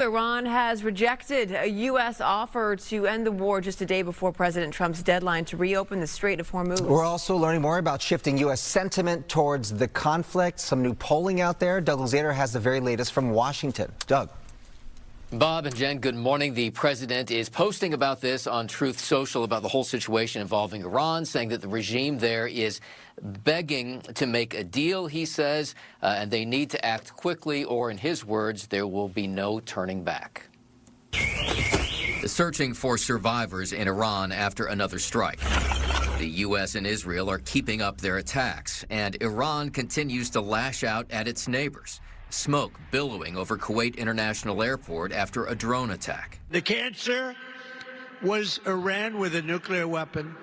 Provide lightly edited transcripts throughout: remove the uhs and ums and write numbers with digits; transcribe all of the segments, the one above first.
Iran has rejected a U.S. offer to end the war just a day before President Trump's deadline to reopen the Strait of Hormuz. We're also learning more about shifting U.S. sentiment towards the conflict. Some new polling out there. Doug Luzader has the very latest from Washington. Doug. Bob and Jen, good morning. The president is posting about this on Truth Social about the whole situation involving Iran, saying that the regime there is begging to make a deal, he says, and they need to act quickly, or in his words, there will be no turning back. Searching for survivors in Iran after another strike. The U.S. and Israel are keeping up their attacks, and Iran continues to lash out at its neighbors. Smoke billowing over Kuwait International Airport after a drone attack. The cancer was Iran with a nuclear weapon,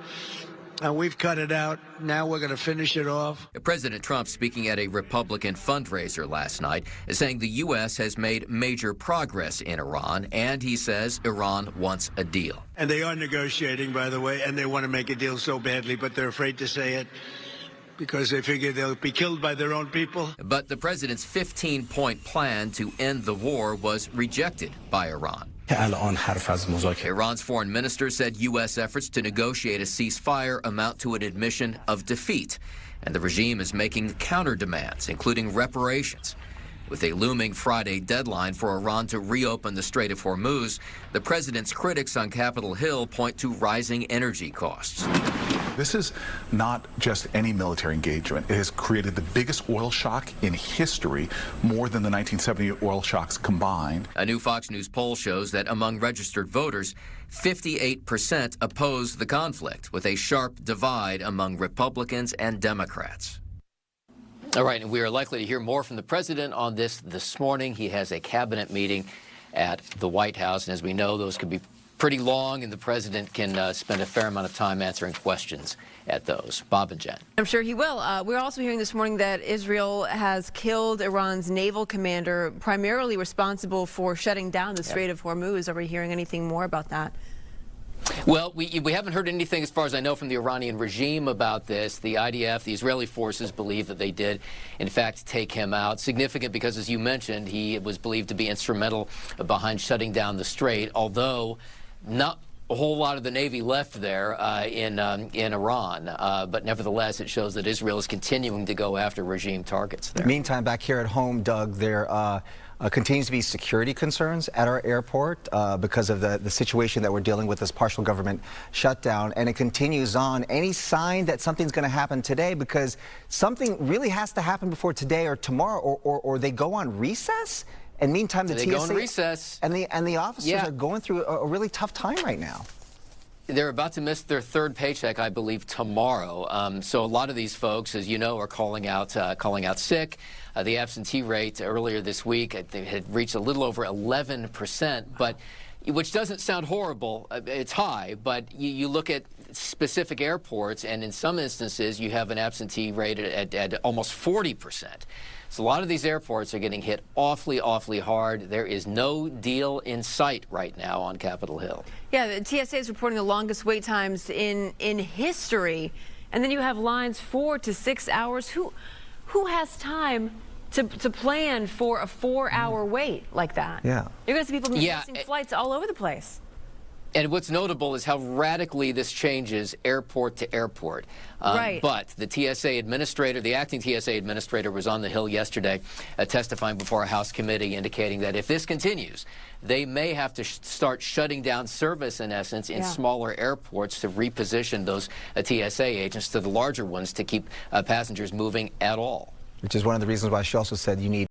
and we've cut it out. Now we're going to finish it off. President Trump, speaking at a Republican fundraiser last night, is saying the U.S. has made major progress in Iran, and he says Iran wants a deal. And they are negotiating, by the way, and they want to make a deal so badly, but they're afraid to say it, because they figure they'll be killed by their own people. But the president's 15-point plan to end the war was rejected by Iran. Iran's foreign minister said U.S. efforts to negotiate a ceasefire amount to an admission of defeat, and the regime is making counter demands, including reparations. With a looming Friday deadline for Iran to reopen the Strait of Hormuz, the president's critics on Capitol Hill point to rising energy costs. This is not just any military engagement. It has created the biggest oil shock in history, more than the 1970 oil shocks combined. A new Fox News poll shows that among registered voters, 58% oppose the conflict, with a sharp divide among Republicans and Democrats. All right, and we are likely to hear more from the president on this morning. He has a cabinet meeting at the White House, and as we know, those could be pretty long, and the president can spend a fair amount of time answering questions at those. Bob and Jen. I'm sure he will. We're also hearing this morning that Israel has killed Iran's naval commander, primarily responsible for shutting down the Strait of Hormuz. Are we hearing anything more about that? Well, we haven't heard anything, as far as I know, from the Iranian regime about this. The IDF, the Israeli forces, believe that they did, in fact, take him out. Significant because, as you mentioned, he was believed to be instrumental behind shutting down the strait, although not a whole lot of the Navy left there in Iran. But nevertheless, it shows that Israel is continuing to go after regime targets there. Meantime, back here at home, Doug, there continues to be security concerns at our airport because of the situation that we're dealing with, this partial government shutdown, and it continues on. Any sign that something's going to happen today? Because something really has to happen before today or tomorrow, or they go on recess? And meantime, the TSA go on recess. and the officers are going through a really tough time right now. They're about to miss their third paycheck, I believe, tomorrow. So a lot of these folks, as you know, are calling out sick. The absentee rate earlier this week had reached a little over 11%, but which doesn't sound horrible. It's high, but you look at specific airports, and in some instances, you have an absentee rate at almost 40%. So a lot of these airports are getting hit awfully, awfully hard. There is no deal in sight right now on Capitol Hill. Yeah, the TSA is reporting the longest wait times in history, and then you have lines 4 to 6 hours. Who has time to plan for a 4-hour wait like that? Yeah. You're going to see people missing flights all over the place. And what's notable is how radically this changes airport to airport. Right. But the TSA administrator, the acting TSA administrator, was on the Hill yesterday testifying before a House committee, indicating that if this continues, they may have to start shutting down service, in essence, in smaller airports to reposition those TSA agents to the larger ones to keep passengers moving at all. Which is one of the reasons why she also said you need